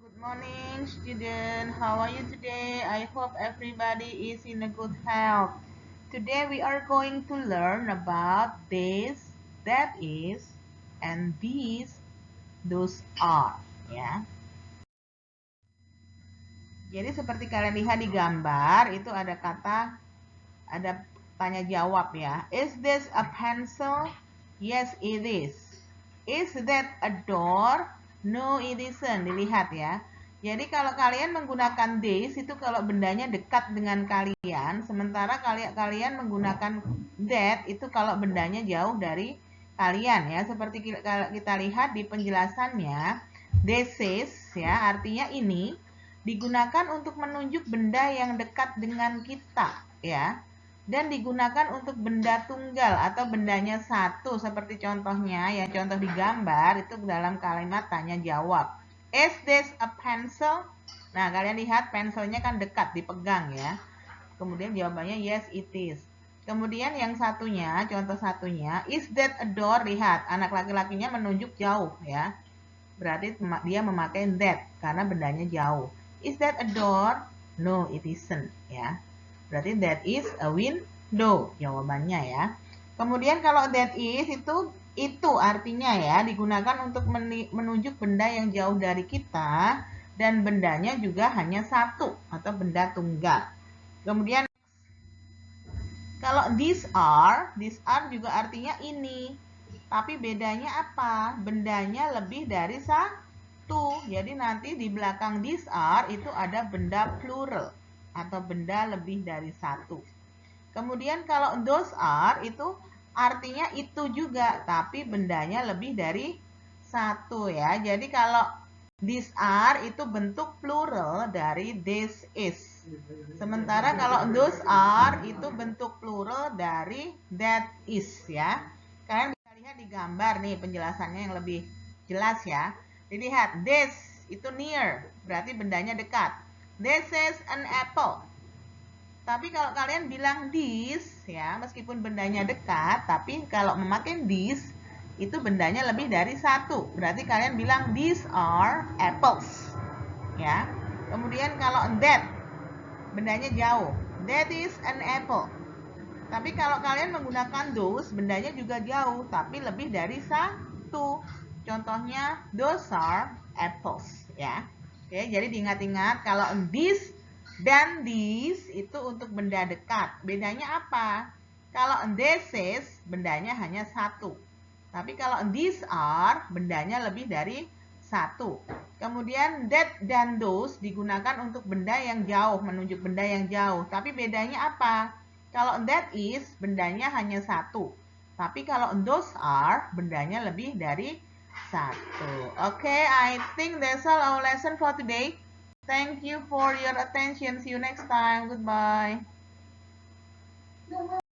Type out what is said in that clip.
Good morning, student. How are you today? I hope everybody is in a good health. Today we are going to learn about this, that is, and these, those are. Ya. Jadi seperti kalian lihat di gambar, itu ada tanya jawab ya. Is this a pencil? Yes, it is. Is that a door? No, it isn't. Dilihat ya. Jadi kalau kalian menggunakan this itu kalau bendanya dekat dengan kalian, sementara kalian menggunakan that itu kalau bendanya jauh dari kalian ya. Seperti kita lihat di penjelasannya, this is ya, artinya ini digunakan untuk menunjuk benda yang dekat dengan kita ya. Dan digunakan untuk benda tunggal atau bendanya satu seperti contohnya ya, contoh di gambar itu dalam kalimat tanya jawab. Is this a pencil? Nah, kalian lihat pensilnya kan dekat dipegang ya. Kemudian jawabannya yes it is. Kemudian yang satunya, contoh satunya, is that a door? Lihat, anak laki-lakinya menunjuk jauh ya. Berarti dia memakai that karena bendanya jauh. Is that a door? No, it isn't ya. Berarti that is a window jawabannya ya. Kemudian kalau that is itu artinya ya digunakan untuk menunjuk benda yang jauh dari kita dan bendanya juga hanya satu atau benda tunggal. Kemudian kalau these are juga artinya ini. Tapi bedanya apa? Bendanya lebih dari satu. Jadi nanti di belakang these are itu ada benda plural atau benda lebih dari satu. Kemudian kalau those are itu artinya itu juga, tapi bendanya lebih dari satu ya. Jadi kalau these are itu bentuk plural dari this is. Sementara kalau those are itu bentuk plural dari that is ya. Kalian bisa lihat di gambar nih penjelasannya yang lebih jelas ya. Dilihat this itu near, berarti bendanya dekat. This is an apple. Tapi kalau kalian bilang this ya, meskipun bendanya dekat, tapi kalau memakai this itu bendanya lebih dari satu. Berarti kalian bilang these are apples. Ya. Kemudian kalau that bendanya jauh. That is an apple. Tapi kalau kalian menggunakan those, bendanya juga jauh, tapi lebih dari satu. Contohnya those are apples ya. Oke, jadi diingat-ingat kalau this dan this itu untuk benda dekat. Bedanya apa? Kalau this is, bendanya hanya satu. Tapi kalau these are, bendanya lebih dari satu. Kemudian that dan those digunakan untuk benda yang jauh, menunjuk benda yang jauh. Tapi bedanya apa? Kalau that is, bendanya hanya satu. Tapi kalau those are, bendanya lebih dari satu. Okay, I think that's all our lesson for today. Thank you for your attention. See you next time. Goodbye.